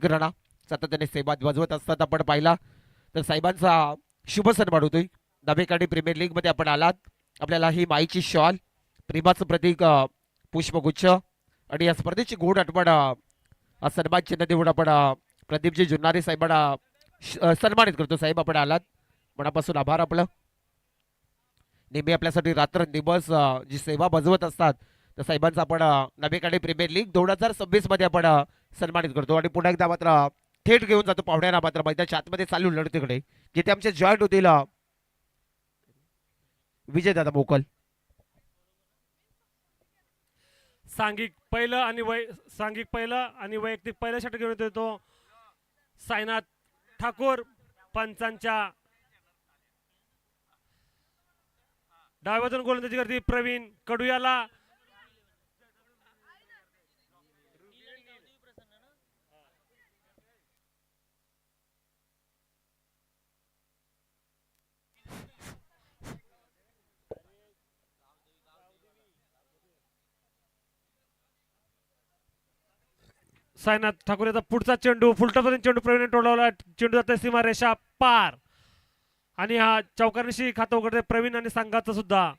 राणा सातत्याने सेवा वाजवत असतात आपण पाहिला तर साहेबांचा शुभ सन्मान होतोय. नवेकाडी प्रीमियर लीग मध्ये आपण आलात. आपल्याला ही माईची शॉल, प्रेमाचं प्रतीक पुष्पगुच्छ आणि या स्पर्धेची गोड आठवण सन्मान चिन्ह देऊन आपण प्रदीपजी जुन्नारे साहेबांना सन्मानित करतो. साहेब आपण आलात, मनापासून आभार आपलं. नेहमी आपल्यासाठी रात्र दिवस जी सेवा बजवत असतात तर साहेबांचा आपण नवेकाडी प्रीमियर लीग 2026 मध्ये आपण सन्मानित करतो. आणि पुन्हा एकदा मात्र थेट घेऊन जातो पाहुण्यांना मात्र मैदानाच्या आतमध्ये चालू लढतीकडे, जिथे आमचे जॉईंट होतील विजय दादा मोकल. सांघिक पहिलं आणि वैयक्तिक पहिल्या षटक घेऊन येतो साईनाथ ठाकूर. पंचांच्या डाव्या बाजून गोलंदाजी करते प्रवीण कडुयाला. साईनाथ ठाकूर याचा पुढचा चेंडू फुलटपर्यंत चेंडू प्रवीण टोळवला. चेंडू जाते सीमारेषा पार आणि हा चौकारीशी खातं उघडते प्रवीण आणि संघाचं सुद्धा.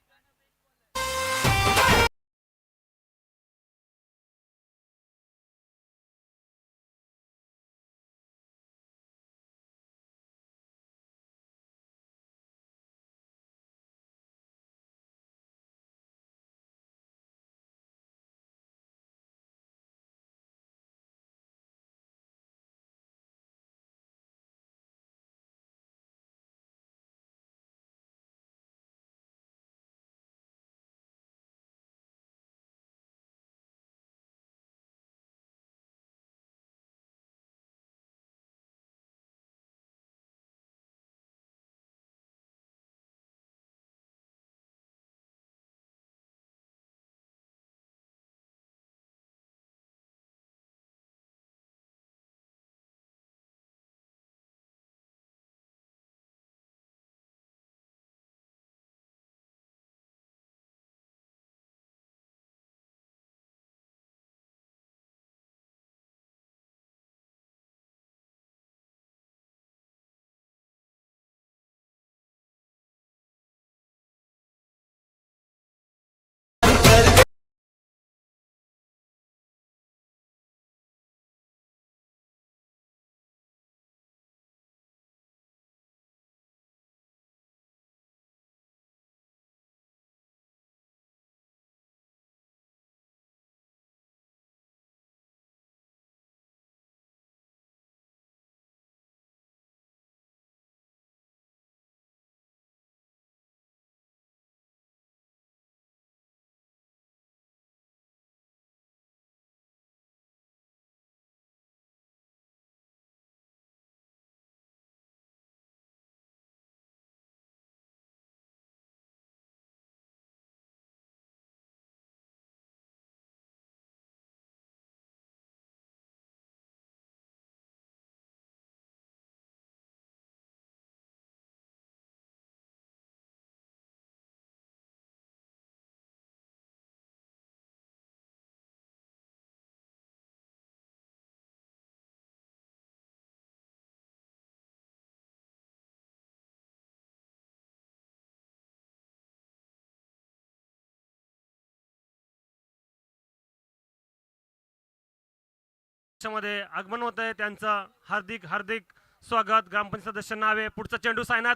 मध्ये आगमन होत आहे त्यांचं हार्दिक हार्दिक स्वागत ग्रामपंचायत सदस्य नावे. पुढचा चेंडू साईनाथ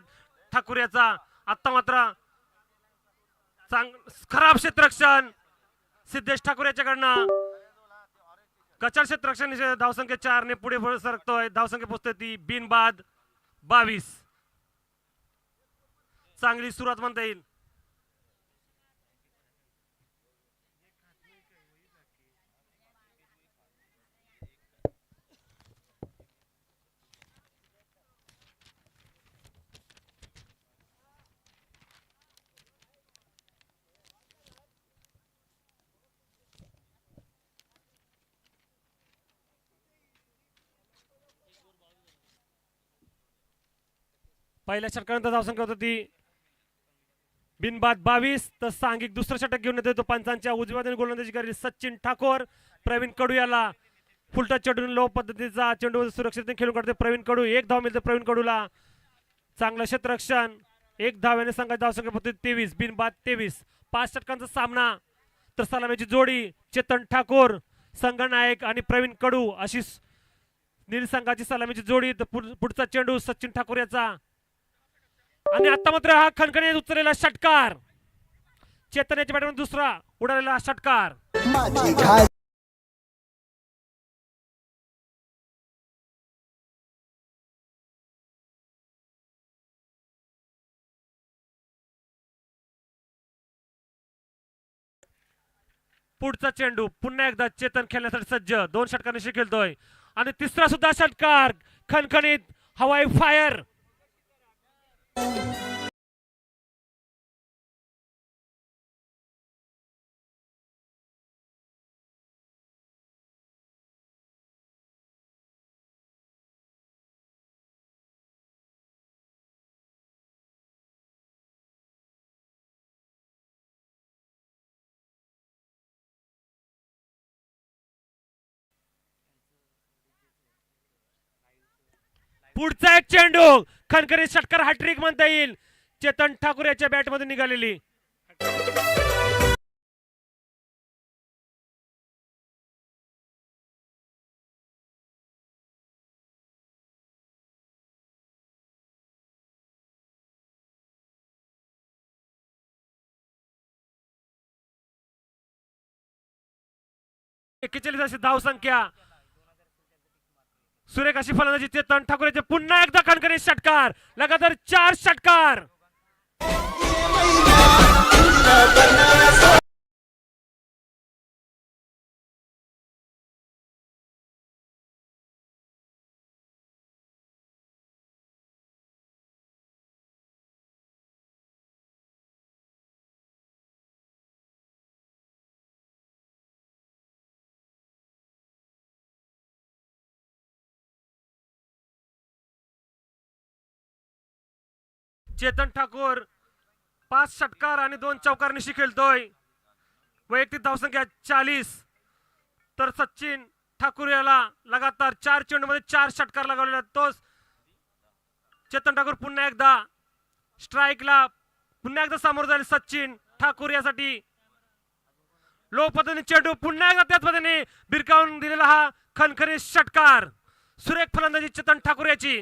ठाकूर याचा. आता मात्र खराब क्षेत्ररक्षण सिद्धेश ठाकूर याच्याकडनं. कचार क्षेत्ररक्षण धावसंख्या 4 ने पुढे सरकतोय. धावसंख्या पोहोचते ती बिनबाद 22. चांगली सुरुवात म्हणता येईल. पहिल्या षटकानंतर धावसंख्या होती बिनबाद 22. तर सांघिक दुसरं षटक घेऊन येतो पंचांच्या उजव्या बाजूने गोलंदाजी करेल सचिन ठाकूर. प्रवीण कडू याला फुलटा चेंडू लो पद्धतीचा चेंडू सुरक्षित खेळून काढते प्रवीण कडू. एक धाव मिळते प्रवीण कडूला. चांगलं क्षेत्ररक्षण. एक धाव्याने संघाची धावसंख्या पद्धती 23 बिनबाद 23. 5 षटकांचा सामना. तर सलामीची जोडी चेतन ठाकूर संघनायक आणि प्रवीण कडू अशी नील संघाची सलामीची जोडी. तर पुढचा चेंडू सचिन ठाकूर याचा. आणि आता मात्र हा खणखणीत उचललेला षटकार. चेतन याच्या बॅटमधून दुसरा उडालेला षटकार. पुढचा चेंडू पुन्हा एकदा चेतन खेळण्यासाठी सज्ज. 2 षटकांशी खेळतोय. आणि तिसरा सुद्धा षटकार खणखणीत हवाई फायर. पुढचा एक चेंडू खणखणीत षटकार हॅट्रिक म्हणता येईल. चेतन ठाकूर याच्या बॅटमधून निघालेली. एक्केचाळीस अशी धाव संख्या. सुरेख अशी फलंदाजी चेतन ठाकूर याचे. पुन्हा एकदा खणखणीत षटकार. लगातार 4 षटकार. चेतन ठाकूर 5 षटकार आणि 2 चौकारनिशी खेळतोय. वैयक्तिक धावसंख्या 40. तर सचिन ठाकूर याला लगातार 4 चेंडूमध्ये 4 षटकार लगावलेला. तोच चेतन ठाकूर पुन्हा एकदा स्ट्राईकला पुन्हा एकदा सामोरं जाईल. सचिन ठाकूर यासाठी लो पद्धतीने चेंडू पुन्हा एकदा त्याच पद्धतीने भिरकावून दिलेला हा खणखणीत षटकार. सुरेख फलंदाजी चेतन ठाकूर याची.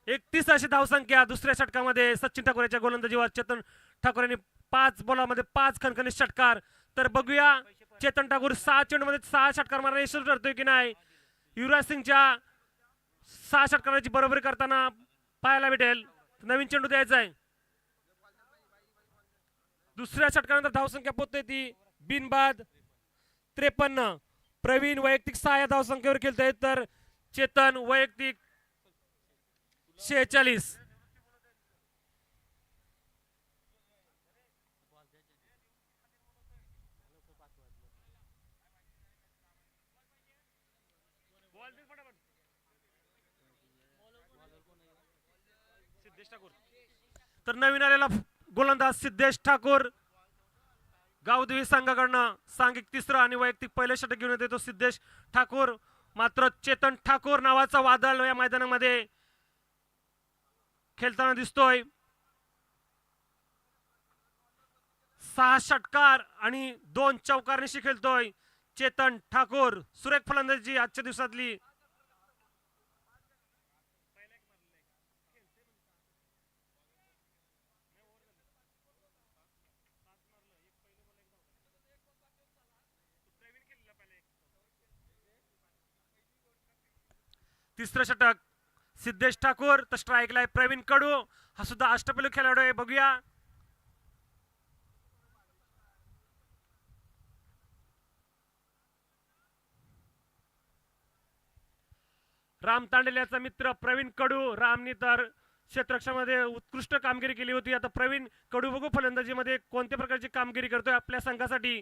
एकतीस अशी धावसंख्या. दुसऱ्या षटकामध्ये सचिन ठाकूर याच्या गोलंदाजीवर चेतन ठाकूर यांनी 5 बॉलामध्ये 5 खणखणीत षटकार. तर बघूया चेतन ठाकूर 6 चेंडूमध्ये 6 षटकार मारण्यास यशस्वी ठरतोय की नाही. युवराज सिंगच्या 6 षटकाराची बरोबरी करताना पाहायला भेटेल. नवीन चेंडू द्यायचा आहे. दुसऱ्या षटकानंतर धावसंख्या पोहोचते ती बिनबाद 53. प्रवीण वैयक्तिक 6 या धावसंख्येवर खेळतोय. तर चेतन वैयक्तिक 46. तर नवीन आलेला गोलंदाज सिद्धेश ठाकूर गावदेवी संघाकडनं सांघिक 3रा आणि वैयक्तिक पहिले षटक घेऊन येतो सिद्धेश ठाकूर. मात्र चेतन ठाकूर नावाचा वादळ या मैदानामध्ये खेळताना दिसतोय. 6 षटकार आणि 2 चौकारनिशी खेळतोय चेतन ठाकूर. सुरेख फलंदाजी आजच्या दिवसातली. तिसरं षटक सिद्धेश ठाकूर. तर स्ट्राईकला प्रवीण कडू. हा सुद्धा अष्टपैलू खेळाडू आहे. बघूया राम तांडेल याचा मित्र प्रवीण कडू. रामनी तर क्षेत्ररक्षणामध्ये उत्कृष्ट कामगिरी केली होती. आता प्रवीण कडू बघू फलंदाजीमध्ये कोणत्या प्रकारची कामगिरी करतोय आपल्या संघासाठी.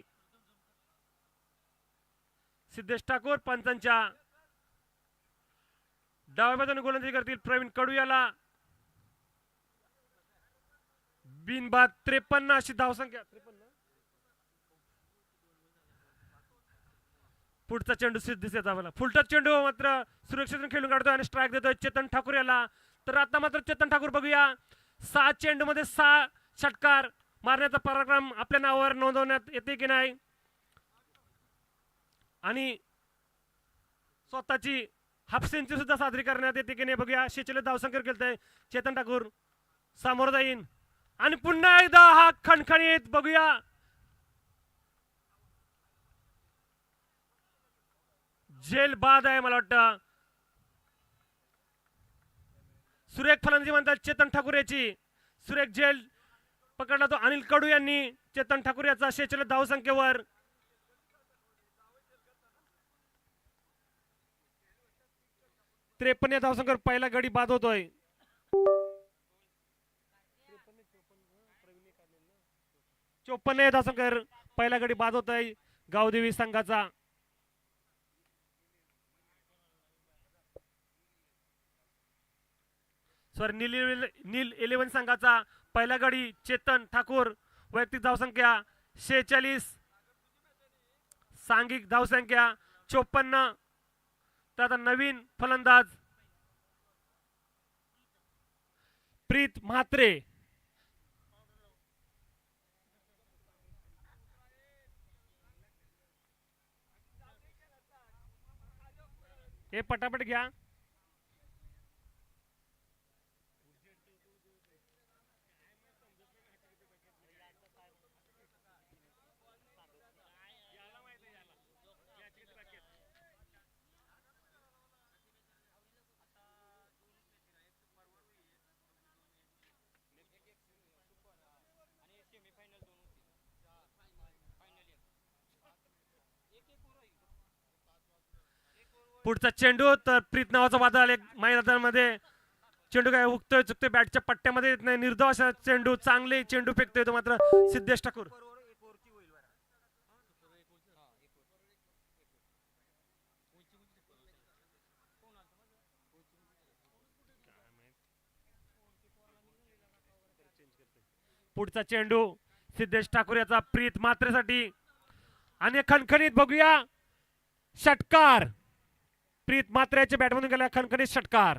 सिद्धेश ठाकूर पंचांच्या डाव्या बाजूने गोलंदाजी करतील प्रवीण कडू याला बिनबाद 53 अशी धावसंख्या. 53. पुढचा चेंडू दिसत मला फुलटच चेंडू मात्र सुरक्षित खेळून काढतोय आणि स्ट्राईक देतोय चेतन ठाकूर याला. तर आता मात्र चेतन ठाकूर बघूया 6 चेंडूमध्ये 6 षटकार मारण्याचा पराक्रम आपल्या नावावर नोंदवण्यात येते की नाही आणि स्वतःची हाफ सेंचुरी सुद्धा साजरी करण्यात येते की नाही बघूया. 46 धावसंख्या खेळतोय चेतन ठाकूर समोर जाईन आणि पुन्हा एकदा हा खणखणीत बघूया जेल बाद आहे मला वाटतं. सुरेख फलंदाजी म्हणतात चेतन ठाकूर याची. सुरेख जेल पकडला तो अनिल कडू यांनी चेतन ठाकूर याचा 46 धावसंख्येवर. त्रेपन्न धावसंख्येवर पहिला गडी बाद होतोय. चोपन्न धावसंख्येवर पहिला गडी बाद होतोय गावदेवी संघाचा. सॉरी नील 11 संघाचा पहिला गडी चेतन ठाकूर. वैयक्तिक धावसंख्या 46, सांघिक धावसंख्या 54. तर आता नवीन फलंदाज प्रीत म्हात्रे. हे पटापट घ्या. पुढचा चेंडू तर प्रीत नावाचा वादळ एक मैदानामध्ये चेंडू काय हुकतोय चुकतोय बॅटच्या पट्ट्यामध्ये येत नाही. निर्धाव असा चेंडू चांगले चेंडू फेकतोय तो मात्र सिद्धेश ठाकूर. पुढचा चेंडू सिद्धेश ठाकूर याचा प्रीत मात्रेसाठी आणि खणखणीत बघूया षटकार. प्रीत मात्रेच्या बॅटमधून गेला खणखणीत षटकार.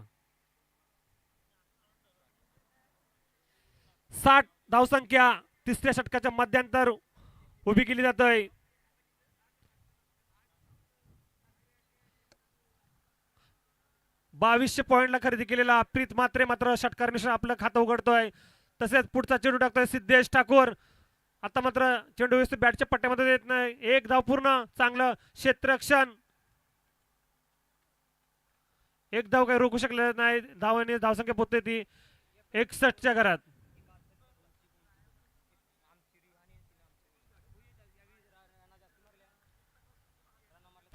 60 धावसंख्या तिसऱ्या षटकाच्या मध्यांतर उभी केली जातोय. बावीसशे पॉइंटला खरेदी केलेला प्रीत मात्रे मात्र षटकार मिश्रण आपलं खातं उघडतोय. तसेच पुढचा चेंडू टाकतोय सिद्धेश ठाकूर. आता मात्र चेंडू व्यवस्थित बॅटच्या पट्ट्यामध्ये येत नाही. एक धाव पूर्ण चांगलं क्षेत्ररक्षण. एक धाव काही रोखू शकले नाही. धावाने धावसंख्या पोहोचते ती 61च्या घरात.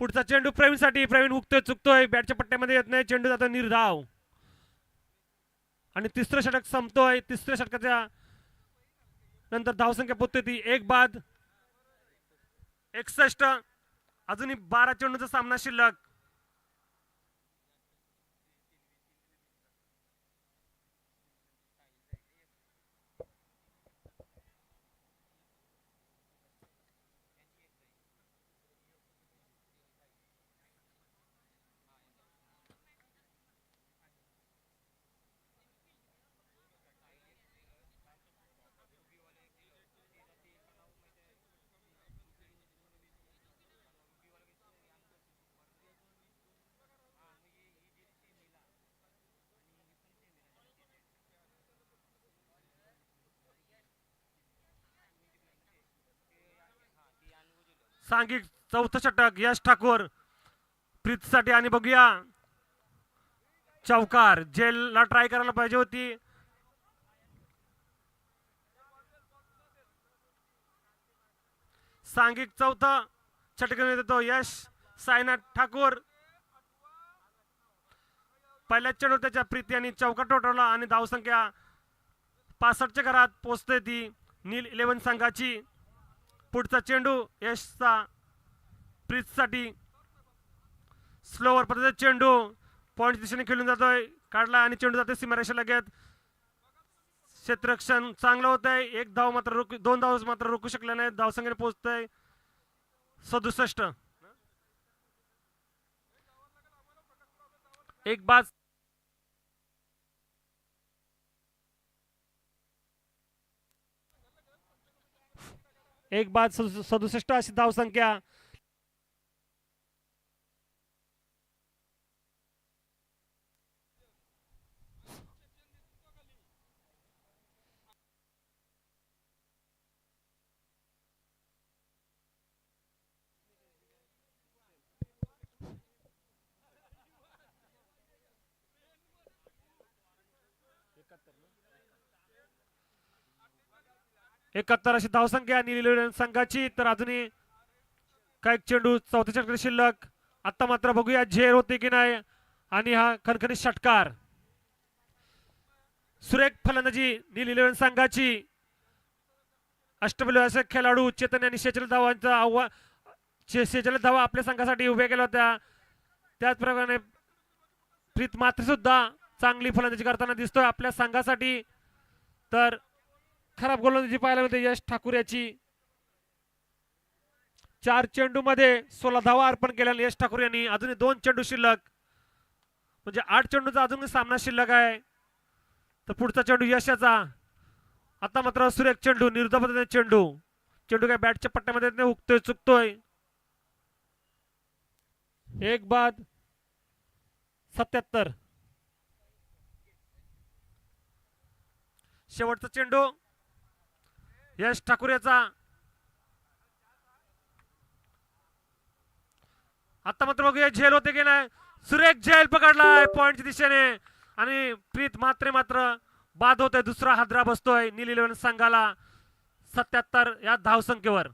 पुढचा चेंडू प्रवीण साठी. प्रवीण हुकतोय चुकतोय बॅटच्या पट्ट्यामध्ये येत नाही. चेंडू जातो निर्धाव आणि तिसरं षटक संपतोय. तिसऱ्या षटकाच्या नंतर धावसंख्या पोहोचते ती 1 बाद 61. अजूनही 12 चेंडूचा सामना शिल्लक. सांघिक चौथं षटक यश ठाकूर प्रीतसाठी आणि बघूया चौकार. जेलला ट्राय करायला पाहिजे होती. सांघिक चौथा षटक देतो यश साईनाथ ठाकूर. पहिल्या चेंडू त्याच्या प्रीती आणि चौकार ठोठवला आणि धावसंख्या 65च्या घरात पोहोचते ती नील 11 संघाची. पुढचा चेंडू यशचा प्रीतसाठी. स्लोवर पद्धतीचा चेंडू पॉईंट दिशेने खेळून जातोय, काढला आणि चेंडू जातोय सीमारेषा लगेच. क्षेत्ररक्षण चांगलं होत आहे. एक धाव मात्र दोन धाव मात्र रोखू शकले नाही. धावसंख्येने पोहोचतोय 67. एक बाद एक बाद 67 अशी धावसंख्या. एकाहत्तर अशी धावसंख्या निळी संघाची. तर अजूनही काही चेंडू चौथ्या षटकात शिल्लक. आता मात्र बघूया झेल होते की नाही. आणि हा खणखणीत षटकार. सुरेख फलंदाजी निळी संघाची. अष्टपैलू असे खेळाडू चेतन यांनी 46 धावांचा आव्हान 46 धावा आपल्या संघासाठी उभ्या केल्या होत्या. त्याचप्रमाणे प्रीत मात्र सुद्धा चांगली फलंदाजी करताना दिसतोय आपल्या संघासाठी. तर खराब गोलंदाजी पाहायला मिळते यश ठाकूर याची. 4 चेंडू मध्ये 16 धावा अर्पण केल्या यश ठाकूर यांनी. अजूनही 2 चेंडू शिल्लक, म्हणजे 8 चेंडूचा अजून सामना शिल्लक आहे. तर पुढचा चेंडू यशाचा. आता मात्र सुरेख चेंडू, निर्धाव चेंडू. चेंडू काय बॅटच्या पट्ट्यामध्ये नाही, हुकतोय चुकतोय. एक बाद 77. शेवटचा चेंडू यश ठाकूर याचा. आता मात्र बघूया झेल होते की नाही. सुरेख झेल पकडलाय पॉइंटच्या दिशेने. आणि प्रीत मात्र बाद होतोय. दुसरा हादरा बसतोय नील इलेव्हन संघाला 77 या धावसंख्येवर.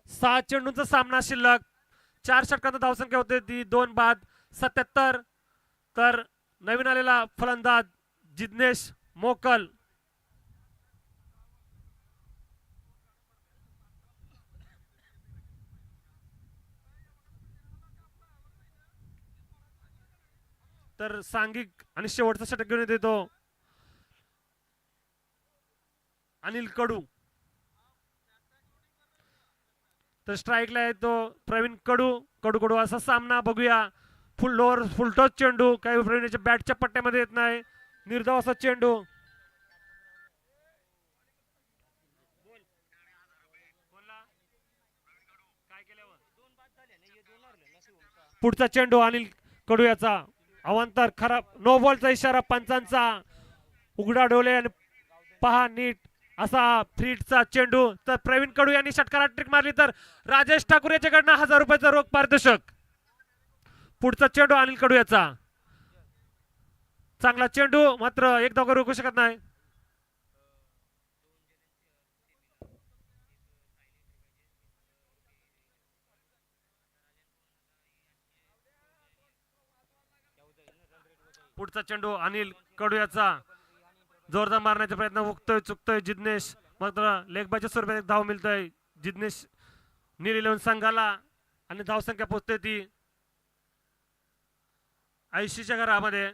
सहा चेंडूंचा सामना शिल्लक. 4 षटकांचा धावसंख्या होते ती 2 बाद 77. तर नवीन आलेला फलंदाज जिग्नेश मोकल. तर सांघिक आणि शेवटचा षटक घेऊन येतो अनिल कडू. तर स्ट्राईकला येतो प्रवीण कडू असा सामना बघूया. फुलटॉस चेंडू, काही प्रवीणच्या बॅटच्या पट्ट्यामध्ये येत नाही. निर्धाव असा चेंडू. पुढचा चेंडू अनिल कडू याचा. अवांतर खराब, नो बॉलचा इशारा पंचांचा. उघडा डोले आणि पहा नीट असा फ्रीटचा चेंडू. तर प्रवीण कडू यांनी षटकारात ट्रिक मारली तर राजेश ठाकूर याच्याकडनं 1000 रुपयाचा रोख पारितोषिक. पुढचा चेंडू अनिल कडू याचा. चांगला चेंडू, मात्र एक धाव रोखू शकत नाही. पुढचा चेंडू अनिल कडू याचा. जोरदार मारण्याचा प्रयत्न, हुकतोय चुकतोय जिग्नेश. मात्र लेगबाच्या स्वरूपात एक धाव मिळतोय जिग्नेश नील इलेव्हन संघाला. आणि धावसंख्या पोहोचते ती 80च्या घरामध्ये.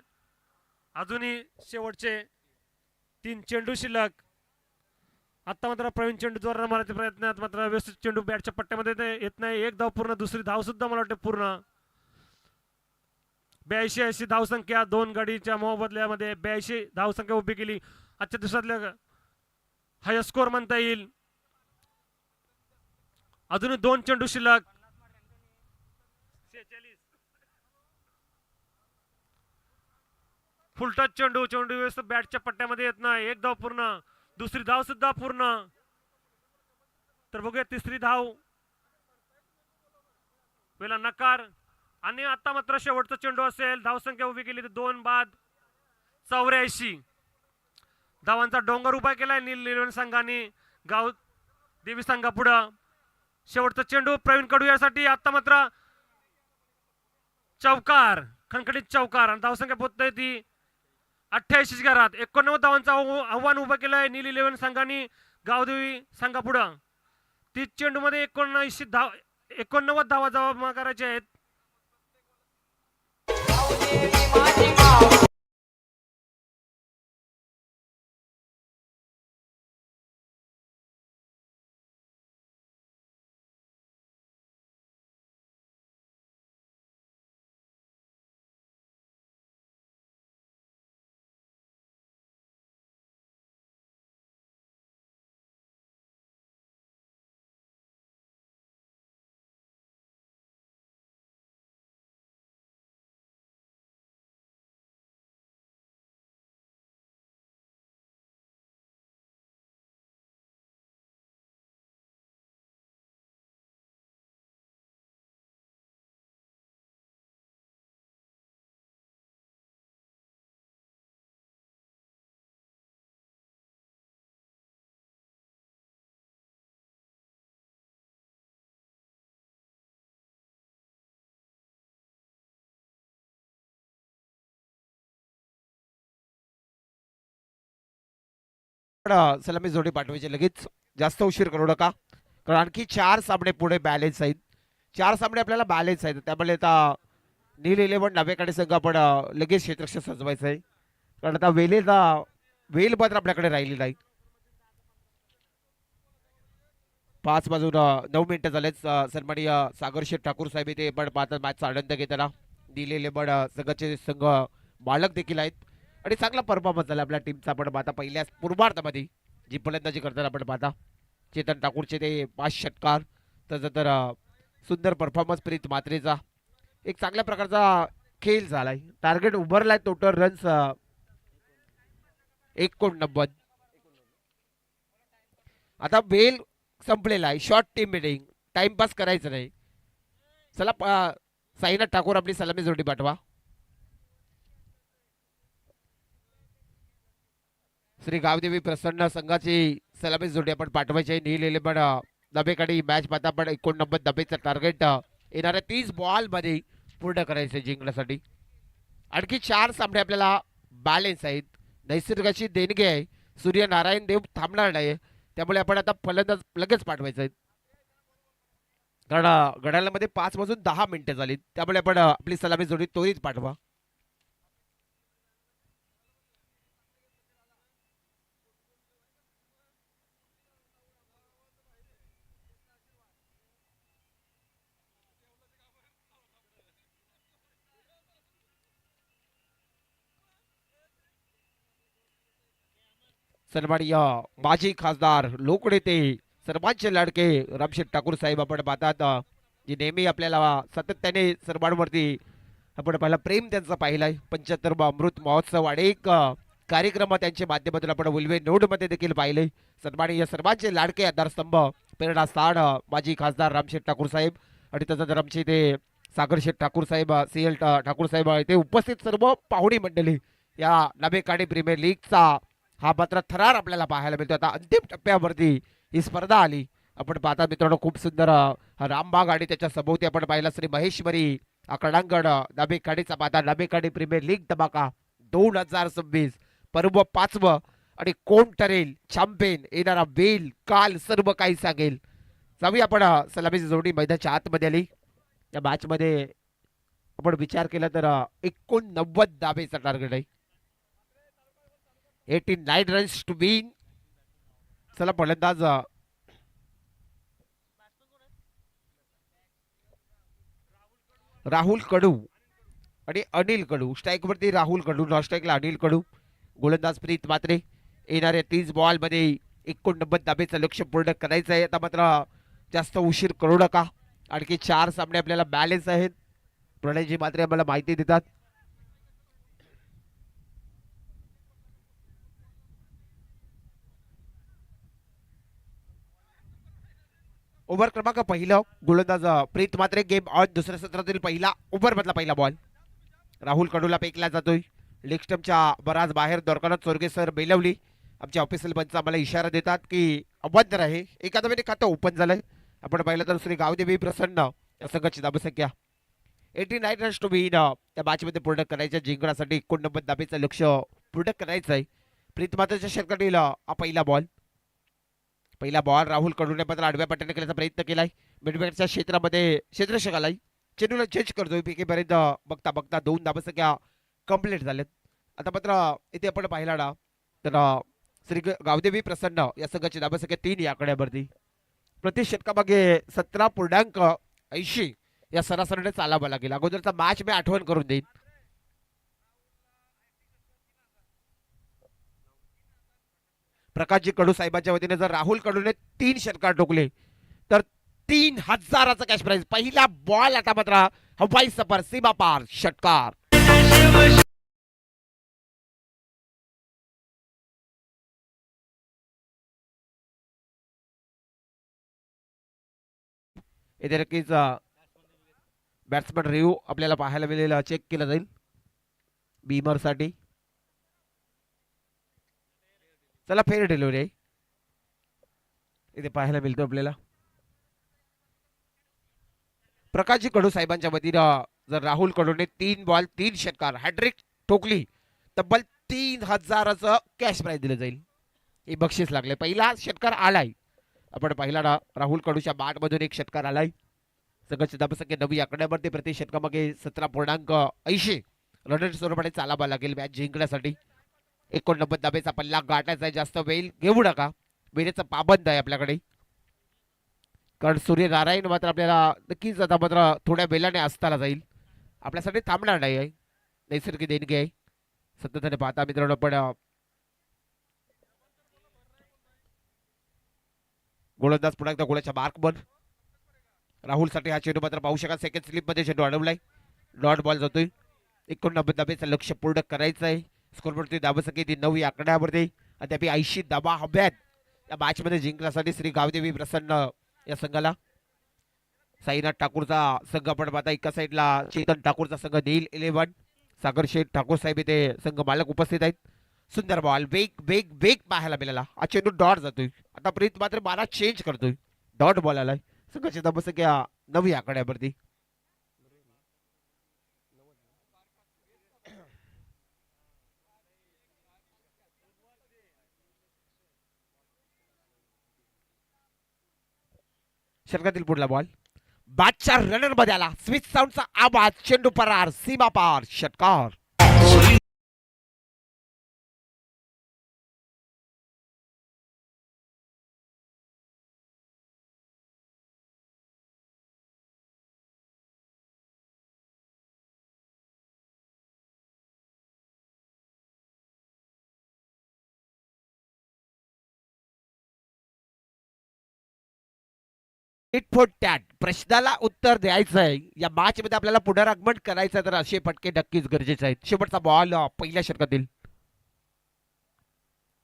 अजूनही शेवटचे 3 चेंडू शिल्लक. आता मात्र प्रवीण चेंडू जोरदार मारण्याच्या प्रयत्नात, मात्र व्यवस्थित चेंडू बॅटच्या पट्ट्यामध्ये येत नाही. एक धाव पूर्ण, दुसरी धाव सुद्धा मला वाटते पूर्ण. 82 अशी धावसंख्या. 2 गडीच्या मोबदल्यामध्ये 82 धावसंख्या उभी केली. आजच्या दिवसातल्या हाय स्कोर म्हणता येईल. अजून 2 चेंडू शिल्लक. फुलटच चेंडू व्यवस्थित बॅटच्या पट्ट्यामध्ये येत नाही. एक धाव पूर्ण, दुसरी धाव सुद्धा पूर्ण. तर बघूया तिसरी धाव वेळा नकार. आणि आता मात्र शेवटचा चेंडू असेल. धावसंख्या उभी केली तर 2 बाद 84. धावांचा डोंगर उभा केलाय नील इलेव्हन संघाने गाव देवी संघापुढं. शेवटचा चेंडू प्रवीण कडू यासाठी. आता मात्र चौकार, खणखणीत चौकार. आणि धावसंख्या पोहोचते ती 88 घरात 89 धावांचं आव्हान उभं केलंय नील 11 संघाने गावदेवी संघापुढं. 30 चेंडूमध्ये 89 धावा जमा करायचे आहेत. पण सलामी जोडी पाठवायची लगेच, जास्त उशीर करू नका, कारण आणखी 4 सामने पुढे बॅलेन्स आहेत. 4 सामने आपल्याला बॅलेन्स आहेत, त्यामुळे आता नील 11 नव्याकडे संघ आपण लगेच क्षेत्ररक्षक सजवायचं आहे, कारण आता वेल मात्र आपल्याकडे राहिली नाही. 5 वाजून 9 मिनिटं झालेच. सन्माननीय सागर शेठ ठाकूर साहेब इथे पण पाहतात मॅचचा आनंद घेताना. नील 11 संघाचे संघ मालक देखील आहेत आणि चांगला परफॉर्मन्स झाला आपल्या टीमचा. आपण पाहता पहिल्या पूर्वार्धामध्ये जी फलंदाजी करताना आपण पाहता चेतन ठाकूरचे ते 5 षटकार, त्यानंतर सुंदर परफॉर्मन्स प्रीत मात्रेचा. एक चांगल्या प्रकारचा खेळ झालाय. टार्गेट उभारलाय, टोटल रन्स 89. आता बेल संपलेला आहे, शॉर्ट टीम मिटिंग, टाइमपास करायचं नाही. चला साईनाथ ठाकूर आपली सलामी जोडी पाठवा. श्री गावदेवी प्रसन्न संघाची सलामी जोडी आपण पाठवायची आहे. नील 11 दबेकडे मॅच पाहता पण 89 दबेचं टार्गेट येणाऱ्या 30 बॉल मध्ये पूर्ण करायचं जिंकण्यासाठी. आणखी 4 सामने आपल्याला बॅलेन्स आहेत. नैसर्गिक देणगी आहे, सूर्यनारायण देव थांबणार नाही, त्यामुळे आपण आता फलंदाज लगेच पाठवायचं आहे, कारण घड्याळामध्ये 5 वाजून 10 मिनिटं झाली, त्यामुळे आपण आपली सलामी जोडी त्वरित पाठवा. सन्माननीय माजी खासदार लोकनेते सर्वांचे लाडके रामशेठ ठाकूर साहेब आपण पाहतात, जे नेहमी आपल्याला सातत्याने सर्वांवरती आपण पाहिला प्रेम त्यांचा पाहिलाय. 75 अमृत महोत्सव अनेक कार्यक्रम त्यांच्या माध्यमातून आपण उल्वे नोडमध्ये देखील पाहिले. सन्माननीय सर्वांचे लाडके आधारस्तंभ प्रेरणास्थान माजी खासदार रामशेठ ठाकूर साहेब आणि त्यानंतर आमचे ते सागर शेठ ठाकूर साहेब, CL ठाकूर साहेब, इथे उपस्थित सर्व पाहुणी मंडळी. या नभेकाडी प्रीमियर लीगचा हा मात्र थरार आपल्याला पाहायला मिळतो. आता अंतिम टप्प्यावरती ही स्पर्धा आली. आपण पाहता मित्रांनो खूप सुंदर रामबाग आणि त्याच्या सभोवती आपण पाहिला श्री महेश्वरी आकडांगण नभेकाडीचा पाहता. नभेकाडी प्रीमियर लीग धमाका 2026 पर्व 5वं आणि कोण ठरेल चॅम्पियन, येणारा बेल काल सर्व काही सांगेल. जाऊया आपण सलामीची जोडी मैदानाच्या आतमध्ये आली. या मॅच मध्ये आपण विचार केला तर 89 धावेचा टार्गेट आहे. 89 रन्स टू विन. चला फलंदाज राहुल कडू आणि अनिल कडू. स्ट्राईक वरती राहुल कडू, नॉन स्ट्राईकला अनिल कडू. गोलंदाज प्रीत मात्रे. येणाऱ्या 30 बॉल मध्ये 89 धावेचं लक्ष्य पूर्ण करायचं आहे. आता मात्र जास्त उशीर करू नका. आणखी 4 सामने आपल्याला बॅलेन्स आहेत. प्रणयजी मात्रे आम्हाला माहिती देतात. ओव्हर क्रमांक पहिलं, गोलंदाज प्रीत मात्रे. गेम ऑन दुसऱ्या सत्रातील पहिला ओव्हर मधला पहिला बॉल राहुल कडूला फेकला जातोय. लेग स्टंपच्या बराच बाहेर दोरकानाथ चोरगे सर बेलवली आमच्या ऑफिशियल पंच आम्हाला इशारा देतात की अबंद आहे. एखादा वेळी खातं ओपन झालंय. आपण पाहिलं तर श्री गावदेवी प्रसन्न या संघाची धावसंख्या 89 रन्स टू विन या मॅच मध्ये पूर्ण करायच्या जिंकण्यासाठी 89 धावेचं लक्ष पूर्ण करायचं आहे. प्रीतमाताच्या षटकातील हा पहिला बॉल राहुल कडूने मात्र आडव्या पट्ट्याने खेळण्याचा प्रयत्न केलाय. मिडविकेटच्या क्षेत्रामध्ये क्षेत्ररक्षक आलाय. चेंडूला चेंज करतोय पीके पर्यंत बघता बघता 2 धावसंख्या कंप्लीट झालेत. आता मात्र इथे आपण पाहिला ना तर श्री गावदेवी प्रसन्न या संघाची धावसंख्या 3 या आकड्यावरती. प्रति षटकामागे 17.80 या सरासरीने चालावं लागेल. अगोदरचा मॅच मी आठवण करून देईन. प्रकाशजी कडू साहेबांच्या वतीने जर राहुल कडूने 3 षटकार ठोकले तर 3000चा कॅश प्राइज. पहिला बॉल आता मात्र हवाई सफर सीमा पार षटकार. इथे नक्कीच बॅट्समन रिव्ह्यू आपल्याला पाहायला मिळेल. चेक केला जाईल बीमर साठी. चला फेर डिलिव्हरी आहे इथे पाहायला मिळतो आपल्याला. प्रकाशजी कडू साहेबांच्या वतीनं जर राहुल कडूने 3 बॉल 3 षटकार हॅट्रिक ठोकली तब्बल 3000चं कॅश प्राइज दिलं जाईल. हे बक्षीस लागले. पहिला षटकार आलाय आपण पाहिला ना राहुल कडूच्या बॅट मधून 1 षटकार आलाय. संघाची धावसंख्या 9 आकड्यावरती. प्रति षटकामागे 17.80 रन स्वरूपाने चालावा लागेल मॅच जिंकण्यासाठी. 89 धाबेचा पल्ला गाठायचा आहे. जास्त वेळ घेऊ नका. वेळेचा पाबंद आहे आपल्याकडे कारण सूर्यनारायण मात्र आपल्याला नक्कीच आता मात्र थोड्या वेळाने असताना जाईल. आपल्यासाठी थांबणार नाही आहे. नैसर्गिक देणगी आहे. सततने पाहता मित्रांनो पण गोलंदाज पुन्हा एकदा गोलाच्या मार्क वर. राहुलसाठी हा चेंडू मात्र पाहू शकाल सेकंड स्लिप मध्ये चेंडू अडवलाय. डॉट बॉल जातोय. 89 धाबेचं लक्ष पूर्ण करायचं आहे. स्कोरवरती धावसंख्या ती 9 आकड्यावरती. अद्याप 80 धाबा हव्यात या मॅच मध्ये जिंकण्यासाठी श्री गावदेवी प्रसन्न या संघाला. साईनाथ ठाकूरचा संघ आपण पाहता एका साईडला चेतन ठाकूरचा संघ नील 11 सागर शेठ ठाकूर साहेब इथे संघ मालक उपस्थित आहेत. सुंदर बॉल वेग वेग वेग पाहायला मिळाला. हा चेंडू डॉट जातोय. आता प्रीत मात्र मारा चेंज करतोय. डॉट बॉल आलाय. संघाची धावसंख्या 9 आकड्यावरती. षटकातील पुढला बॉल बॅटच्या रनर मध्ये आला. स्विच साऊंडचा आवाज. चेंडू परार सीमा पार षटकार. इट फॉर टॅट प्रश्नाला उत्तर द्यायचं आहे. या मॅच मध्ये आपल्याला पुनरागमन करायचं तर असे फटके नक्कीच गरजेचे आहेत. शेवटचा बॉल पहिल्या षटकातील.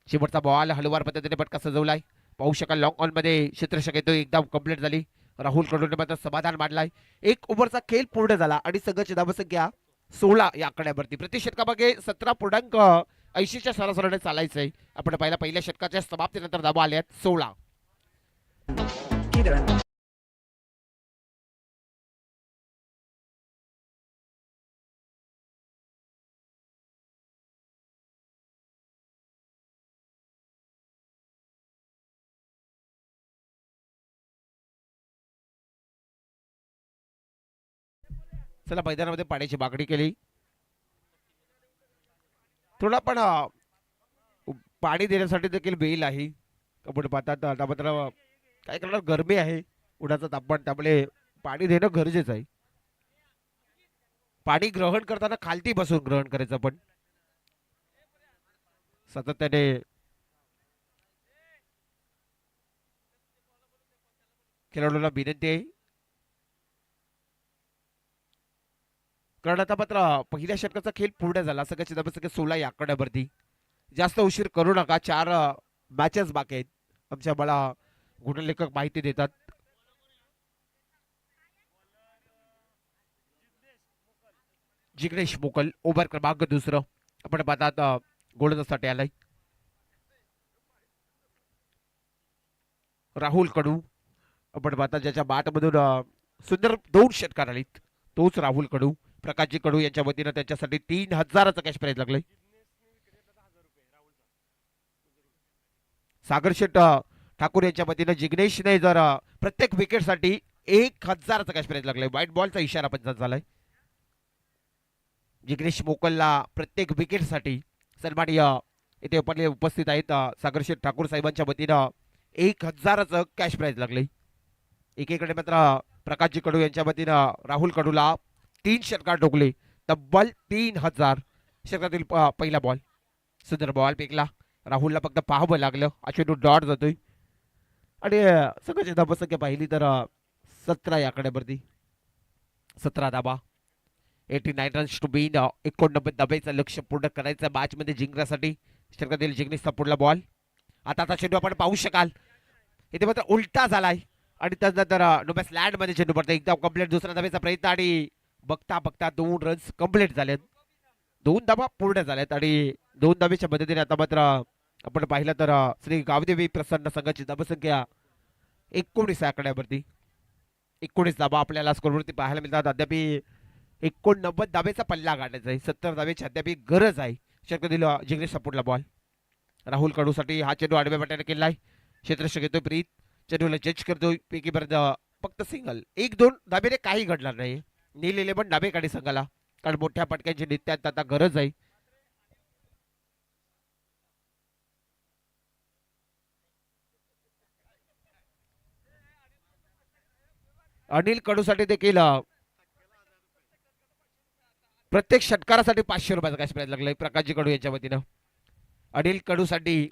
शेवटचा बॉल हलवार पद्धतीने फटका सजवलाय. पाहू शकाल लॉंग ऑन मध्ये क्षेत्ररक्षक येतो. एकदम कंप्लीट झाली. राहुल कडूने मात्र समाधान मांडलाय. 1 ओव्हरचा खेळ पूर्ण झाला आणि संघाची धावसंख्या 16 या आकड्यावरती. प्रति षटकामागे 17.80च्या सरासरीने चालायचं आहे. आपण पहिल्या षटकाच्या समाप्तीनंतर धावा आल्या आहेत 16. चला मैदानामध्ये पाण्याची मागणी केली. थोडा पण पाणी देण्यासाठी देखील बेल आहे. आपण पाहतात आता मात्र काय करणार गरमी आहे. उन्हाचं तापमान त्यामुळे पाणी देणं गरजेचं आहे. पाणी ग्रहण करताना खालती बसून ग्रहण करायचं. पण सातत्याने खेळाडूला विनंती आहे कारण आता मात्र पहिल्या षटकाचा खेळ पूर्ण झाला. सगळ्याची धावसंख्या 16 या आकड्यावरती. जास्त उशीर करू नका. 4 मॅचेस बाकी आहेत. आमच्या मला गुणलेखक माहिती देतात. जिग्नेश मोकल ओव्हर क्रमांक 2 आपण पाहतात गोलंदाजसाठी आलाय. राहुल कडू आपण पाहतात ज्याच्या बॅटमधून सुंदर 2 षटकार आलीत तोच राहुल कडू. प्रकाशजी कडू यांच्या वतीनं त्यांच्यासाठी 3000चं कॅश प्राइज लागलंय. सागर शेट ठाकूर यांच्या वतीनं जिग्नेशने जर प्रत्येक विकेटसाठी 1000चा कॅश प्राइज लागलाय. व्हाईट बॉलचा इशारा पंचांचा झालाय. जिग्नेश मोकलला प्रत्येक विकेटसाठी सन्माननीय इथे उपस्थित आहेत सागर शेठ ठाकूर साहेबांच्या वतीनं 1000चं कॅश प्राइज लागले. एकीकडे मात्र प्रकाशजी कडू यांच्या वतीनं राहुल कडूला 3 षटकार ठोकले. तब्बल 3000 षटकातील पहिला बॉल. सुंदर बॉल फेकला. राहुलला फक्त पाहावं लागलं. अश्विन डॉट जातोय आणि सगळ्याची धाबसंख्या पाहिली तर 17 या आकड्यावरती 17 धाबा. 89 रन्स टू बीन. 89 धाब्याचं लक्ष पूर्ण करायचं मॅच मध्ये जिंकण्यासाठी. षटकातील जिग्नेशचा पुढला बॉल. आता चेंडू आपण पाहू शकाल इथे मात्र उलटा झालाय आणि त्यानंतर नुबॅस लँड मध्ये चेंडू पडतो. एकदम कंप्लीट दुसऱ्या धाब्याचा प्रयत्न आणि बघता बघता 2 रन्स कंप्लीट झालेत. 2 धाबा पूर्ण झाल्यात आणि 2 धाब्याच्या मदतीने आता मात्र आपण पाहिलं तर श्री गावदेवी प्रसन्न संघाची धाबसंख्या 19 आकड्यावरती. 19 धाबा आपल्याला स्कोरवरती पाहायला मिळतात. अद्याप 89 धाब्याचा पल्ला गाठायचा आहे. 70 धाब्याची अद्याप गरज आहे. षटकातील जिग्नेश सपोर्टला बॉल. राहुल कडूसाठी हा चेंडू आडव्या बॅटरने केलाय. क्षेत्ररक्षक येतोय प्रीत. चेंडूला जज करतोय पैकीपर्यंत फक्त सिंगल. 1-2 धाब्याने काही घडणार नाही. नील 11 डाबे काढी संघाला कारण मोठ्या पटक्यांची नित्यात आता गरज आहे. अनिल कडूसाठी देखील प्रत्येक षटकारासाठी 500 रुपयाचा कॅश प्राइज लागलाय प्रकाशजी कडू यांच्या वतीनं. अनिल कडूसाठी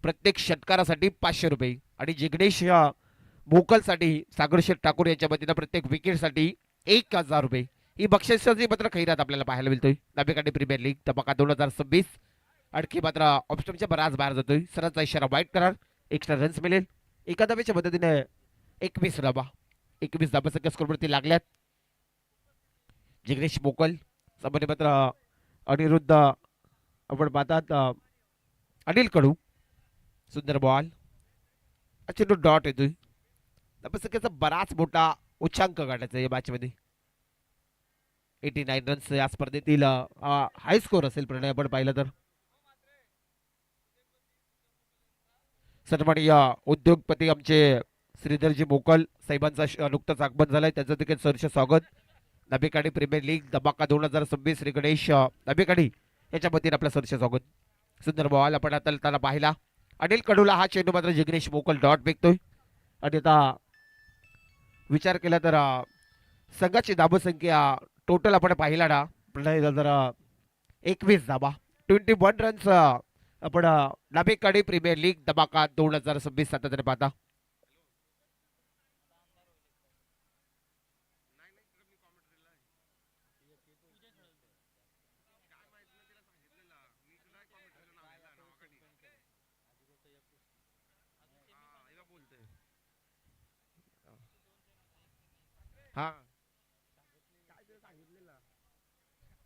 प्रत्येक षटकारासाठी 500 रुपये आणि जिग्नेश मोकलसाठी सागर शेठ ठाकूर यांच्या वतीनं प्रत्येक विकेटसाठी 1000 रुपये ही बक्षिसाची मात्र खैरात आपल्याला पाहायला मिळतोय. नाबेकांडी प्रीमियर लीग धमाका 2026. आणखी मात्र ऑप्शनच्या बराच बाहेर जातोय. सरचा इशारा वाईट करार. एक्स्ट्रा रन्स मिळेल. एका धाब्याच्या मदतीने 21 धाबा. 21 धाब्याच्या स्कोरवरती लागल्यात. जिग्नेश मोकल सामान्य मात्र अनिरुद्ध आपण पाहतात अनिल कडू. सुंदर बॉल. चेंडू डॉट येतोय. धाब्याचा बराच मोठा उच्चांक गाठायचा या मॅच मध्ये. 89 रन्स या स्पर्धेतील हाय स्कोर असेल प्रणय आपण पाहिलं तर. सन्माननीय उद्योगपती आमचे श्रीधरजी मोकल साहेबांचा नुकतंच आगमन झालंय. त्याचं देखील सहर्ष स्वागत. नाबेकाडी प्रीमियर लीग धमाका 2026 श्री गणेश नाबेकाडी याच्या वतीने आपलं सहर्ष स्वागत. सुंदर बॉल आपण आता पाहिला. अनिल कडूला हा चेंडू मात्र जिग्नेश मोकल डॉट फेकतोय आणि आता विचार केला तर संघाची धाबसंख्या टोटल आपण पाहिला ना जर 21 धाबा 21 रन्स आपण नाबेकाडी प्रीमियर लीग धमाका 2026 सातत्याने पाहता.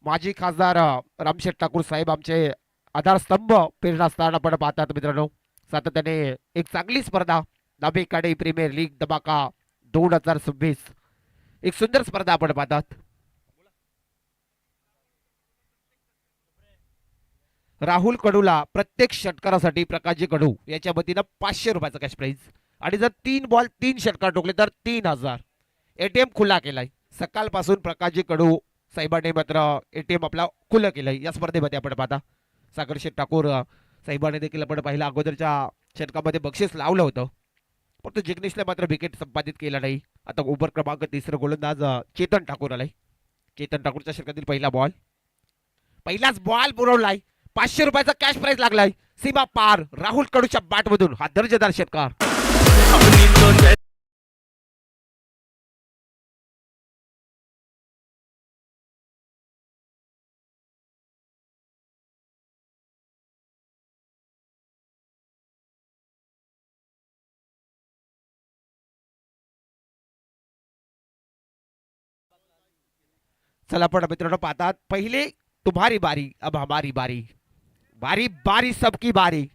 माजी खासदार रामशेठ ठाकूर साहेब आमचे आधारस्तंभ प्रेरणास्थान आपण पाहतात मित्रांनो. सातत्याने एक चांगली स्पर्धा नाबेकाडी प्रीमियर लीग धमाका 2026 एक सुंदर स्पर्धा आपण पाहतात. राहुल कडूला प्रत्येक षटकारासाठी प्रकाशजी कडू याच्या वतीनं 500 रुपयाचा कॅश प्राइज आणि जर 3 बॉल 3 षटकार ठोकले तर 3000. एटीएम खुला केलाय सकाळपासून. प्रकाशजी कडू साहेबांनी मात्र एटीएम आपला खुलं केलंय या स्पर्धेमध्ये आपण पाहता. सागर शेठ ठाकूर साहेबांनी देखील आपण पाहिलं अगोदरच्या षटकामध्ये बक्षीस लावलं होतं परंतु जिग्नेशने मात्र विकेट संपादित केला नाही. आता ओव्हर क्रमांक 3 गोलंदाज चेतन ठाकूर आलाय. चेतन ठाकूरच्या षटकातील पहिला बॉल. पहिलाच बॉल पुरवलाय. 500 रुपयाचा कॅश प्राइज लागलाय. सीमा पार राहुल कडूच्या बॅटमधून हा दर्जेदार षटकार. चला पण मित्रांनो पाहतात पहिले तुम्हारी बारी अब हमारी बारी. बारी बारी सबकी बारी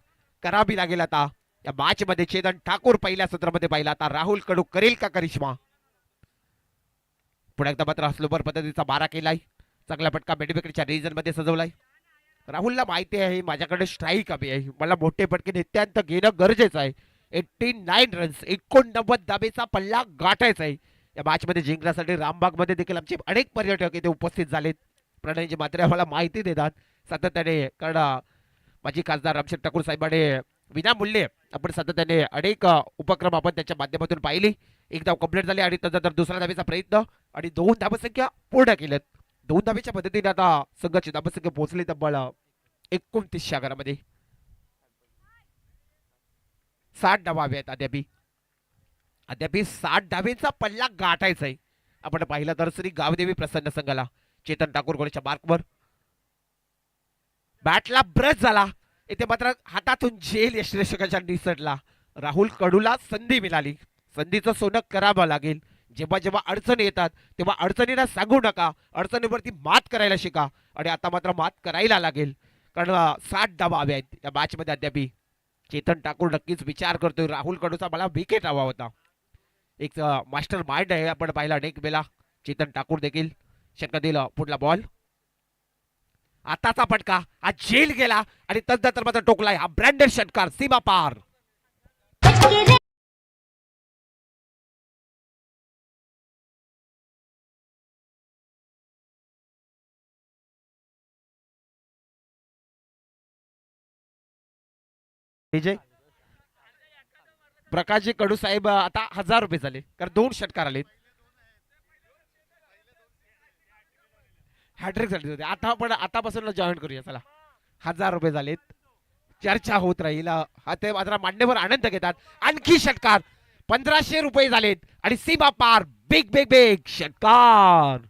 करावी लागेल आता या मॅच मध्ये. चेतन ठाकूर पहिल्या सत्रामध्ये पाहिला. आता राहुल कडू करेल का करिश्मा. पुढे एकदा मात्र स्लोबर पद्धतीचा मारा केलाय. चांगला फटका मेडविकेटच्या रिजन मध्ये सजवलाय. राहुलला माहिती आहे माझ्याकडे स्ट्राईक कमी आहे, मला मोठे फटके नित्यांत घेणं गरजेचं आहे. 89 रन्स, 89 धाबेचा पल्ला गाठायचा आहे. या मॅच मध्ये जिंकण्यासाठी रामबाग मध्ये देखील आमचे अनेक पर्यटक इथे उपस्थित झालेत. प्रणयजी मात्र आम्हाला माहिती देतात सातत्याने, कारण माजी खासदार रामशेठ ठाकूर साहेबांनी विनामूल्य आपण सातत्याने अनेक उपक्रम आपण त्याच्या माध्यमातून पाहिली. एक धाव कंप्लीट झाली आणि त्यानंतर दुसऱ्या धावेचा प्रयत्न आणि 2 धावसंख्या पूर्ण केल्यात. 2 धावेच्या पद्धतीने आता संघाची धावसंख्या पोहोचली तब्बल 29 घरामध्ये. 60 धावा हव्यात अद्यापी 60 धावेचा पल्ला गाठायचा आहे. आपण पाहिलं तर श्री गावदेवी प्रसन्न संघाला चेतन ठाकूर गोळीच्या मार्कवर बॅटला ब्रश झाला. इथे मात्र हातातून जेल यशरेषकाच्या निसटला. राहुल कडूला संधी मिळाली, संधीचं सोनं करावं लागेल. जेव्हा जेव्हा अडचणी येतात तेव्हा अडचणीला सांगू नका, अडचणीवरती मात करायला शिका. आणि आता मात्र मात करायला लागेल, कारण 60 धावा हव्या आहेत या मॅच मध्ये. अद्याप चेतन ठाकूर नक्कीच विचार करतोय राहुल कडूचा मला विकेट हवा होता. एक मास्टर माइंड आहे, आपण पाहिला अनेक वेळा. चेतन ठाकूर देखील षटक दिलं. पुढला बॉल, आताचा फटका, हा झेल गेला आणि तदनंतर मात्र टोकलाय हा ब्रँडेड षटकार सीमा पार. विजय प्रकाशजी कडू साहेब आता 1000 रुपये झाले, कारण 2 षटकार आले. हॅट्रिक साठी होते. आता आपण आतापासून जॉईन करूया चला. 1000 रुपये झालेत, चर्चा होत राहील. हा ते मात्र मान्यवर आनंद घेतात. आणखी षटकार 1500 रुपये झालेत आणि सीमा पार. बिग बिग बिग षटकार.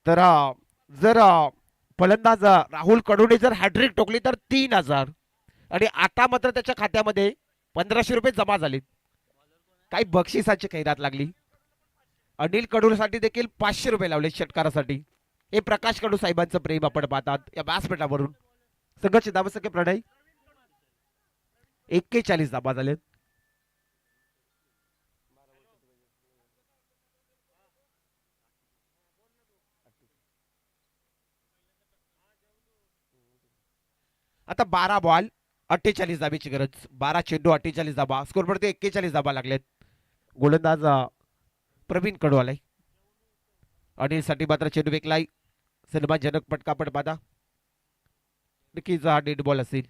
तर जर फलंदाज राहुल कडूने जर हॅट्रिक टोकली तर 3000 आणि आता मात्र त्याच्या खात्यामध्ये 1500 रुपये जमा झालेत. काही बक्षिसाची खैरात लागली. अनिल कडूसाठी देखील 500 रुपये लावले षटकारासाठी. हे प्रकाश कडू साहेबांचं प्रेम आपण पाहतात या व्यासपीठावरून. संघाची धावसंख्या प्रणय 41 धावा झालेत. आता 12 बॉल 48 धाबेची गरज. 12 चेंडू 48 धाबा. स्कोर पडते 41 धाबा लागलेत. गोलंदाज प्रवीण कडू आलाय आणि साठी मात्र चेंडू फेकलाय. सन्मानजनक फटका पण पाहता. नक्कीच हा डेड बॉल असेल.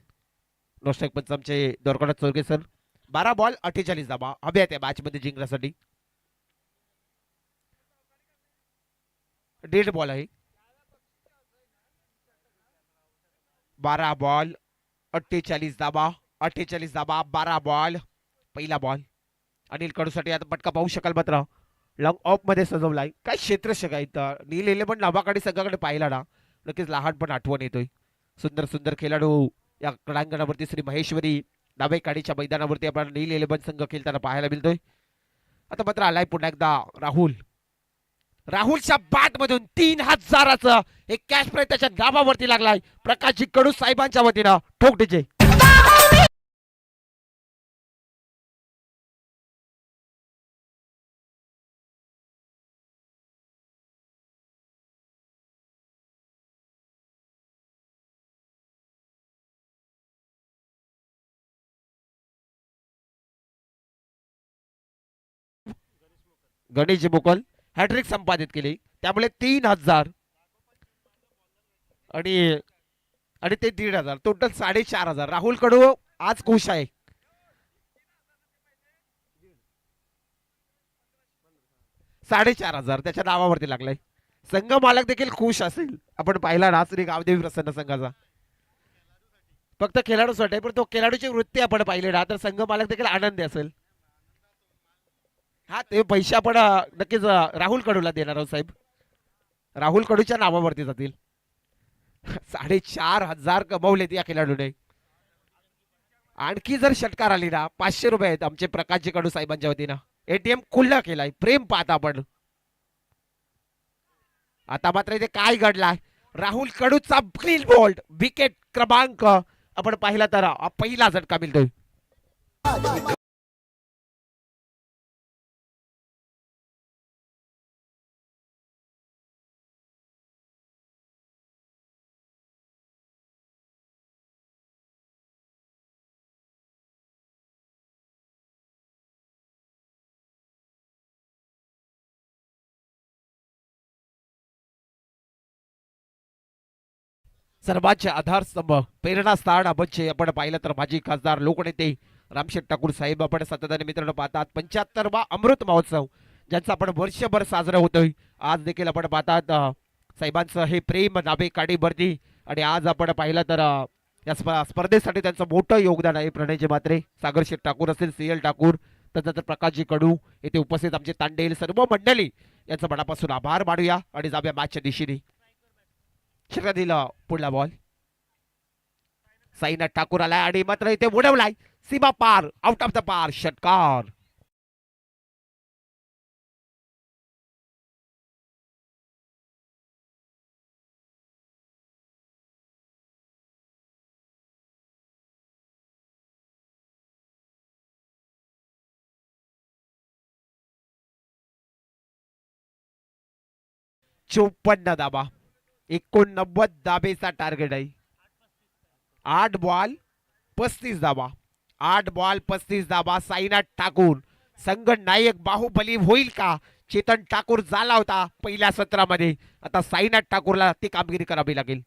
नॉस्ट्राईक पंच आमचे दोरकडा चौरगे सर. 12 बॉल 48 धाबा हव्या त्या मॅच मध्ये जिंकण्यासाठी. डेड बॉल आहे. 12 बॉल 48 धाबा. 48 धाबा 12 बॉल. पहिला बॉल अनिल कडूसाठी आता पटका पाहू शकाल. मात्र लॉंग ऑफ मध्ये सजवलाय. काय क्षेत्ररक्षक आहेत. नील इलेव्हन नावाकडे संघाकडे पाहिला ना, नक्कीच लहानपण आठवण येतोय. सुंदर सुंदर खेळाडू या क्रीडांगणावरती श्री महेश्वरी नावेकाडीच्या मैदानावरती आपण नील इलेव्हन संघ खेळताना पाहायला मिळतोय. आता मात्र आलाय पुन्हा एकदा राहुल. राहुलच्या बॅट मधून 3000चं एक कॅश प्राइज त्याच्या नावावरती लागलाय. प्रकाशजी कडू साहेबांच्या वतीनं ठोक डीजे. गणेश मुकल हॅट्रिक संपादित केली, त्यामुळे 3000 आणि आणि ते 1500 टोटल 4500. राहुल कडू आज खुश आहे. साडेचार हजार त्याच्या नावावरती लागलाय. संघ मालक देखील खुश असेल. आपण पाहिला ना श्री गावदेवी प्रसन्न संघाचा. फक्त खेळाडूच वाटते, पण तो खेळाडूची वृत्ती आपण पाहिली ना तर संघ मालक देखील आनंदी असेल. हा ते पैसे आपण नक्कीच राहुल कडूला देणार आहोत साहेब. राहुल कडूच्या नावावरती जातील. 4,500 कमवलेत या खेळाडूने. आणखी जर षटकार आली ना 500 रुपये आहेत आमचे प्रकाशजी कडू साहेबांच्या वतीनं. एटीएम खुल्ला केलाय, प्रेम पाहता आपण. आता मात्र इथे काय घडलाय, राहुल कडूचा क्लीन बोल्ड विकेट क्रमांक आपण पाहिला तर पहिला झटका मिळतोय. सर्वांचे आधारस्तंभ प्रेरणास्थान म्हणजे आपण पाहिलं तर माजी खासदार लोकनेते रामशेठ ठाकूर साहेब आपण सातत्याने मित्रांनो पाहतात. 75वा अमृत महोत्सव ज्यांचा आपण वर्षभर साजरा होतोय. आज देखील आपण पाहतात साहेबांचं हे प्रेम नावे काडीवरती. आणि आज आपण पाहिलं तर या स्पर्धेसाठी त्यांचं मोठं योगदान आहे. प्रणयजी मात्रे, सागर शेठ ठाकूर असतील, CL ठाकूर, त्यानंतर प्रकाशजी कडू येथे उपस्थित आमचे तांडेल सर्व मंडळी यांचं मनापासून आभार मानूया आणि जाऊया मॅचच्या दिशेने. षटकार दिला, पुढला बॉल साईनाथ ठाकूर आलाय आणि मात्र इथे उडवलाय सीमा पार, आउट ऑफ द पार. षटकार चोपन्न धाबा, 89 धाबेचा टार्गेट आहे. 8 बॉल 35 धाबा, 8 बॉल 35 धाबा. साईनाथ ठाकूर संघ नायक बाहुबली होईल का? चेतन ठाकूर झाला होता पहिल्या सत्रामध्ये, आता साईनाथ ठाकूरला ती कामगिरी करावी लागेल.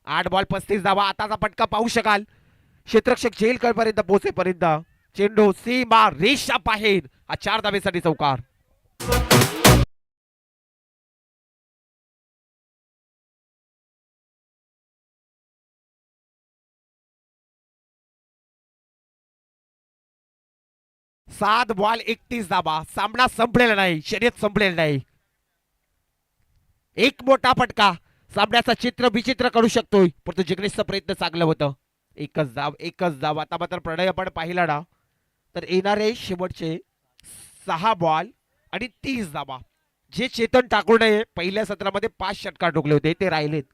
8 बॉल 35 धाबा. आताचा फटका पाहू शकाल, क्षेत्ररक्षक झेलकर पर्यंत पोहोचेपर्यंत चेंडू सीमा रेषा बाहेर. हा 4 धाबेसाठी चौकार. सात बॉल 31 धाबा. सामना संपलेला नाही, शर्यत संपलेला नाही. एक मोठा फटका सामन्याचा चित्र विचित्र करू शकतोय, परंतु जिग्नेशचा प्रयत्न चांगलं होतं. एकच धाव, एकच धाव. आता मात्र प्रणय आपण पाहिला ना तर येणारे शेवटचे 6 बॉल आणि 30 धाबा. जे चेतन ठाकूरने पहिल्या सत्रामध्ये 5 षटकार ठोकले होते ते राहिलेत.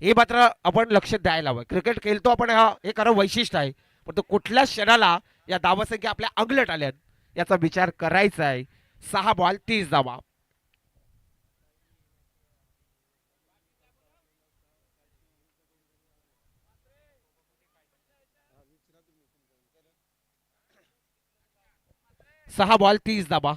हे मात्र आपण लक्ष द्यायला हवं. क्रिकेट खेळतो आपण, हे खरं वैशिष्ट्य आहे, परंतु कुठल्या क्षणाला या धावसंख्या आपल्या अंगलट आल्यात याचा विचार करायचा आहे. 6 बॉल 30 धावा. सहा बॉल 30 धाबा,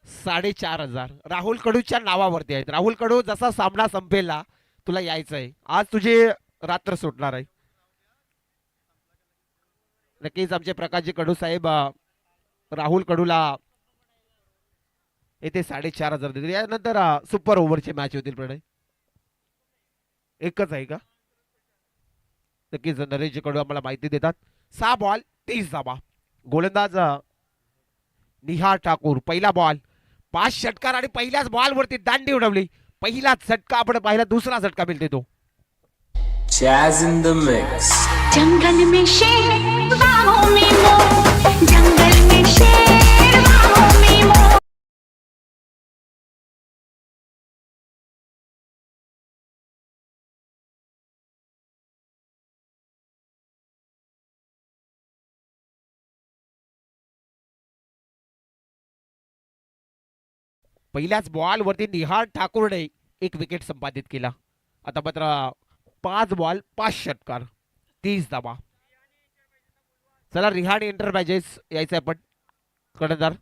4,500 राहुल कडूच्या नावावरती आहेत. राहुल कडू जसा सामना संपेला तुला यायचं आहे, आज तुझी रात्र सुटणार आहे. नक्कीच आमचे प्रकाशजी कडू साहेब राहुल कडूला येथे 4,500 देतील. यानंतर सुपर ओव्हरची मॅच होतील. प्रणय एकच आहे का? नक्कीच नरेशजी कडू आम्हाला माहिती देतात. 6 बॉल 30 धाबा. गोलंदाज निहार ठाकूर. पहिला बॉल 5 षटकार आणि पहिल्याच बॉल वरती दांडी उडवली. पहिलाच झटका आपण पाहिला, दुसरा झटका मिळते तो. Jazz in the mix. जंगल में शेर बाहों में मोर, जंगल में शेर बाहों में मोर. पहिल्याच बॉल वरती निहार ठाकूरने एक विकेट संपादित केला. आता मात्र 5 बॉल 5 षटकार 30 धाबा. चला रिहान एंटरप्राइजेस यायचं आपण कर्णधार.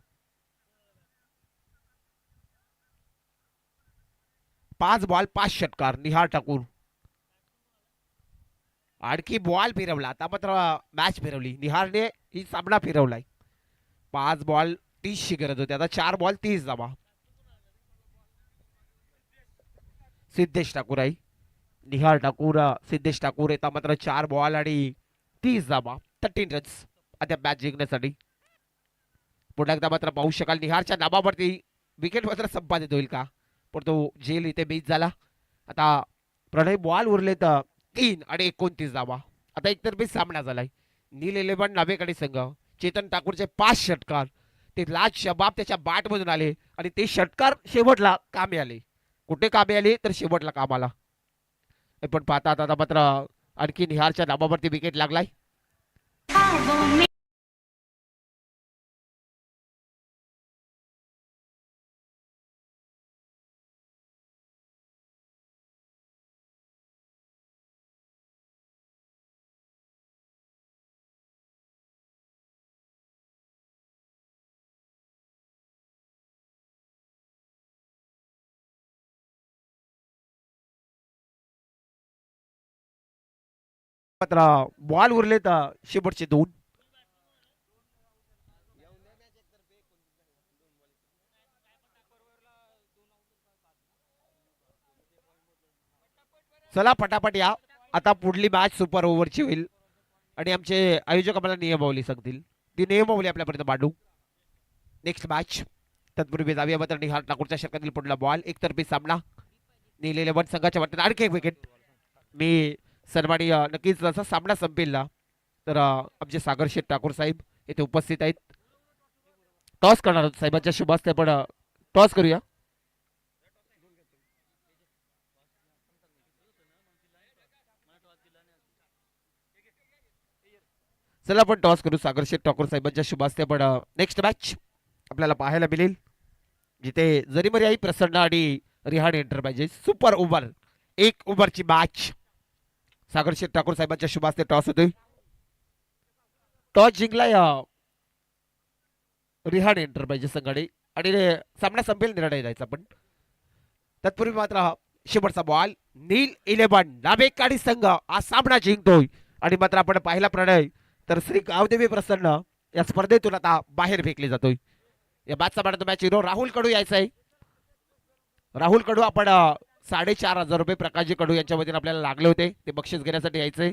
5 बॉल 5 षटकार निहार ठाकूर. आणखी बॉल फिरवला. आता मात्र मॅच फिरवली निहारने, ही सामना फिरवलाय. 5 बॉल 30 ची गरज होती, आता 4 बॉल 30 धाबा. सिद्धेश ठाकूर आहे. निहार ठाकूर सिद्धेश ठाकूर येतात मात्र 4 बॉल आणि 30 धावा 13 रन्स अद्याप मॅच जिंकण्यासाठी. पुन्हा एकदा मात्र पाहू शकाल निहारच्या नाबावरती विकेट मात्र संपादित होईल का, पण तो जेल इथे बीच झाला. आता प्रणय बॉल उरले तर 3 आणि 29 धावा. आता एकतर्फी सामना झालाय. नील 11 नावेकडे संघ. चेतन ठाकूरचे 5 षटकार, ते लाज शबाब त्याच्या बॅटमधून आले आणि ते षटकार शेवटला कामे आले. कुठे कामे आले तर शेवटला कामाला. पण पाहता आता मात्र आणखी निहारच्या नाबावरती विकेट लागलाय. ख्वाबों में मात्र बॉल उरले तर शेवटचे 2. चला पटापट या. आता पुढली मॅच सुपर ओव्हरची होईल आणि आमचे आयोजक आम्हाला नियमावली सांगतील. ती नियमावली आपल्यापर्यंत मांडू. Next match. तत्पूर्वी जाऊया मात्र निहार ठाकूरच्या षटकातील पुढला बॉल. एकतर्फी सामना. नील 11 संघाच्या वाटत आणखी एक विकेट. मी सन्माननीय नक्कीच जसा सामना संपेल ना तर आमचे सागर शेठ ठाकूर साहेब इथे उपस्थित आहेत. टॉस करणार आहोत साहेबांच्या शुभ हस्ते, पण टॉस करूया. चला आपण टॉस करू सागर शेठ ठाकूर साहेबांच्या शुभ हस्ते. पण नेक्स्ट मॅच आपल्याला पाहायला मिळेल जिथे जरीमर्याई प्रसन्न आणि रिहाणे एंटरप्राइजेस सुपर ओव्हर 1 ओव्हरची मॅच. सागर शेठ ठाकूर साहेबांच्या शुभ हस्ते टॉस होतोय. टॉस जिंकलाय रिहाणे एंटरप्राइजेस संघाने आणि सामना संपेल निर्णय द्यायचा. पण तत्पूर्वी मात्र शेवटचा बॉल. नील 11 नावेकाडी संघ हा सामना जिंकतोय आणि मात्र आपण पाहिला प्रणय तर श्री गावदेवी प्रसन्न या स्पर्धेतून आता बाहेर फेकले जातोय. या मॅचचा मॅच मॅच हिरो राहुल कडू यायचा आहे. राहुल कडू आपण 4,500 रुपये प्रकाशजी कडू यांच्या वतीने आपल्याला लागले होते, ते बक्षीस घेण्यासाठी यायचंय.